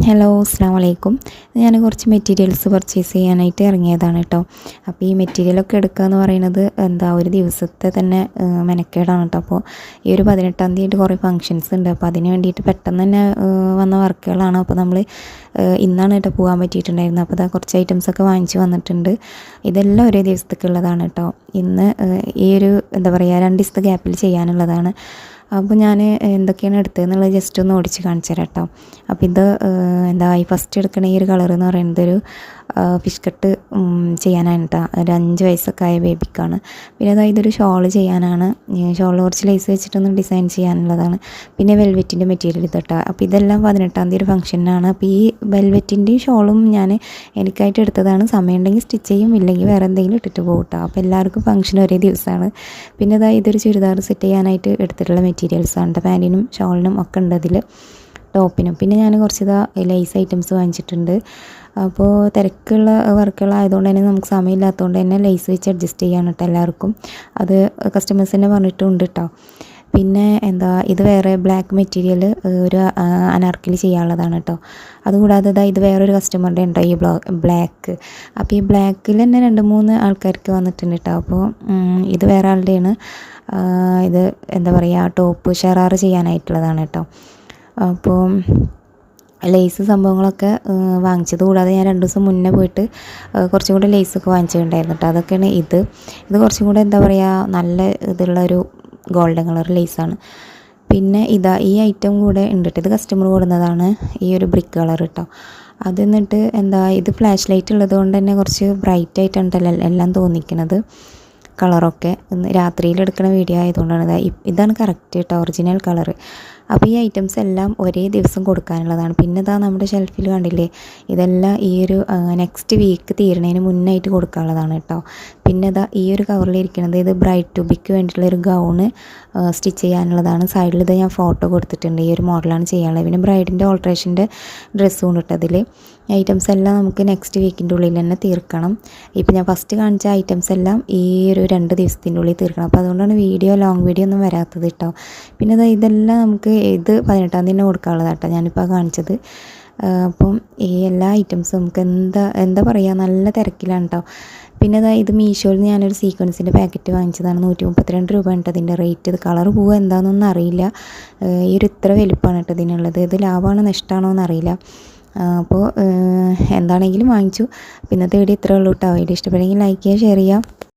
Hello അസ്സാം വലൈക്കും. ഞാൻ കുറച്ച് മെറ്റീരിയൽസ് പർച്ചേസ് ചെയ്യാനായിട്ട് ഇറങ്ങിയതാണ് കേട്ടോ. അപ്പോൾ ഈ മെറ്റീരിയലൊക്കെ എടുക്കുക എന്ന് പറയുന്നത് ഒരു ദിവസത്തെ തന്നെ മെനക്കേടാണ് കേട്ടോ. അപ്പോൾ ഈ ഒരു 18-ാം തീയതി കുറേ ഫങ്ഷൻസ് ഉണ്ട്. അപ്പോൾ അതിന് വേണ്ടിയിട്ട് പെട്ടെന്ന് തന്നെ വന്ന വർക്കുകളാണ്. അപ്പോൾ നമ്മൾ ഇന്നാണ് കേട്ടോ പോകാൻ പറ്റിയിട്ടുണ്ടായിരുന്നത്. അപ്പോൾ അതാ കുറച്ച് ഐറ്റംസൊക്കെ വാങ്ങിച്ച് വന്നിട്ടുണ്ട്. ഇതെല്ലാം ഒരേ ദിവസത്തേക്കുള്ളതാണ് കേട്ടോ. ഇന്ന് ഈ ഒരു 2 ദിവസത്തെ ഗ്യാപ്പിൽ ചെയ്യാനുള്ളതാണ്. അപ്പോൾ ഞാൻ എന്തൊക്കെയാണ് എടുത്തതെന്നുള്ളത് ജസ്റ്റ് ഒന്ന് ഓടിച്ച് കാണിച്ചു തരാം കേട്ടോ. അപ്പോൾ ഇത് ഈ ഫസ്റ്റ് എടുക്കണ ഈ ഒരു കളർ എന്ന് പറയുന്നത് ഒരു ഫിഷ് കട്ട് ചെയ്യാനാണ് കേട്ടോ. ഒരു 5 വയസ്സൊക്കെ ആയ ബേബിക്കാണ്. പിന്നെ ഇതൊരു ഷോള് ചെയ്യാനാണ്. ഷോളിൽ കുറച്ച് ലേസ് വെച്ചിട്ടൊന്ന് ഡിസൈൻ ചെയ്യാനുള്ളതാണ്. പിന്നെ വെൽവെറ്റിൻ്റെ മെറ്റീരിയൽ ഇത് കേട്ടോ. അപ്പോൾ ഇതെല്ലാം 18-ാം തീയതി ഒരു ഫംഗ്ഷനാണ്. അപ്പോൾ ഈ വെൽവെറ്റിൻ്റെയും ഷോളും ഞാൻ എനിക്കായിട്ട് എടുത്തതാണ്. സമയമുണ്ടെങ്കിൽ സ്റ്റിച്ച് ചെയ്യും, ഇല്ലെങ്കിൽ വേറെ എന്തെങ്കിലും ഇട്ടിട്ട് പോകും കേട്ടോ. അപ്പോൾ എല്ലാവർക്കും ഫംഗ്ഷൻ ഒരേ ദിവസമാണ്. പിന്നെ ഇതൊരു ചുരിദാർ സെറ്റ് ചെയ്യാനായിട്ട് എടുത്തിട്ടുള്ള മെറ്റീരിയൽസാണ് കേട്ടോ. പാൻറ്റിനും ഷോളിനും ഒക്കെ ഉണ്ട് അതിൽ, ടോപ്പിനും. പിന്നെ ഞാൻ കുറച്ച് ലേസ് ഐറ്റംസ് വാങ്ങിച്ചിട്ടുണ്ട്. അപ്പോൾ തിരക്കുള്ള വർക്കുകളായതുകൊണ്ട് തന്നെ നമുക്ക് സമയമില്ലാത്തതുകൊണ്ട് തന്നെ ലേസ് വെച്ച് അഡ്ജസ്റ്റ് ചെയ്യാണ് കേട്ടോ എല്ലാവർക്കും. അത് കസ്റ്റമേഴ്സ് തന്നെ പറഞ്ഞിട്ടുണ്ട് കേട്ടോ. പിന്നെ ഇത് വേറെ ബ്ലാക്ക് മെറ്റീരിയൽ ഒരു അനാർക്കലി ചെയ്യാനുള്ളതാണ് കേട്ടോ. അതുകൂടാതെ ഇത് വേറൊരു കസ്റ്റമറുടെ ഉണ്ടോ ഈ ബ്ലാക്ക്. അപ്പോൾ ഈ ബ്ലാക്കിൽ തന്നെ 2-3 ആൾക്കാർക്ക് വന്നിട്ടുണ്ട് കേട്ടോ. അപ്പോൾ ഇത് വേറെ ആളുടെയാണ്. ഇത് ടോപ്പ് ഷറാറ് ചെയ്യാനായിട്ടുള്ളതാണ് കേട്ടോ. അപ്പോൾ ലേസ് സംഭവങ്ങളൊക്കെ വാങ്ങിച്ചത് കൂടാതെ ഞാൻ 2 ദിവസം മുന്നേ പോയിട്ട് കുറച്ചും കൂടെ ലേസൊക്കെ വാങ്ങിച്ചിട്ടുണ്ടായിരുന്നു കേട്ടോ. അതൊക്കെയാണ് ഇത് കുറച്ചും കൂടെ നല്ല ഇതുള്ളൊരു ഗോൾഡൻ കളർ ലേസാണ്. പിന്നെ ഈ ഐറ്റം കൂടെ ഉണ്ട് കേട്ടോ. ഇത് കസ്റ്റമർ കൊടുക്കുന്നതാണ്, ഈ ഒരു ബ്രിക്ക് കളർ കേട്ടോ. അത് എന്നിട്ട് ഇത് ഫ്ലാഷ് ലൈറ്റ് ഉള്ളത് കൊണ്ട് തന്നെ കുറച്ച് ബ്രൈറ്റ് ആയിട്ടാണ് എല്ലാം തോന്നിക്കുന്നത് കളറൊക്കെ. രാത്രിയിൽ എടുക്കുന്ന വീഡിയോ ആയതുകൊണ്ടാണ്. ഇതാണ് കറക്റ്റ് കേട്ടോ, ഒറിജിനൽ കളറ്. അപ്പോൾ ഈ ഐറ്റംസ് എല്ലാം ഒരേ ദിവസം കൊടുക്കാനുള്ളതാണ്. പിന്നെ നമ്മുടെ ഷെൽഫിൽ കണ്ടില്ലേ, ഇതെല്ലാം ഈ ഒരു നെക്സ്റ്റ് വീക്ക് തീരണതിന് മുന്നായിട്ട് കൊടുക്കാനുള്ളതാണ് കേട്ടോ. പിന്നെ ഈ ഒരു കവറിലിരിക്കുന്നത് ഇത് ബ്രൈഡ് ടു ബിക്ക് വേണ്ടിയിട്ടുള്ളൊരു ഗൗണ് സ്റ്റിച്ച് ചെയ്യാനുള്ളതാണ്. സൈഡിൽ ഞാൻ ഫോട്ടോ കൊടുത്തിട്ടുണ്ട്. ഈ ഒരു മോഡലാണ് ചെയ്യാനുള്ളത്. പിന്നെ ബ്രൈഡിൻ്റെ ഓൾട്രേഷൻ്റെ ഡ്രസ്സും ഉണ്ട് അതിൽ. ഐറ്റംസ് എല്ലാം നമുക്ക് നെക്സ്റ്റ് വീക്കിൻ്റെ ഉള്ളിൽ തന്നെ തീർക്കണം. ഇപ്പോൾ ഞാൻ ഫസ്റ്റ് കാണിച്ച ഐറ്റംസ് എല്ലാം ഈ ഒരു 2 ദിവസത്തിൻ്റെ ഉള്ളിൽ തീർക്കണം. അപ്പോൾ അതുകൊണ്ടാണ് ലോങ് വീഡിയോ ഒന്നും വരാത്തത് കേട്ടോ. പിന്നെ ഇതെല്ലാം നമുക്ക് 18-ാം തീയതി തന്നെ കൊടുക്കാനുള്ളതാണ് കേട്ടോ ഞാനിപ്പോൾ കാണിച്ചത്. അപ്പം ഈ എല്ലാ ഐറ്റംസും നമുക്ക് നല്ല തിരക്കിലാണ് കേട്ടോ. പിന്നെ ഇത് മീഷോയിൽ നിന്ന് ഞാനൊരു സീക്വൻസിൻ്റെ പാക്കറ്റ് വാങ്ങിച്ചതാണ്. 132 രൂപ കേട്ടോ അതിൻ്റെ റേറ്റ്. ഇത് കളർ പോവുക എന്താണെന്നൊന്നും അറിയില്ല. ഈ ഒരു ഇത്ര വലുപ്പമാണ് കേട്ടോ ഇതിനുള്ളത്. ഇത് ലാഭമാണോ നഷ്ടമാണോ എന്നറിയില്ല. അപ്പോൾ എന്താണെങ്കിലും വാങ്ങിച്ചു. ഇന്നത്തെ വീഡിയോ ഇത്രയേ ഉള്ളൂ കേട്ടോ. വീഡിയോ ഇഷ്ടപ്പെടുമെങ്കിൽ ലൈക്ക് ചെയ്യുക, ഷെയർ ചെയ്യുക.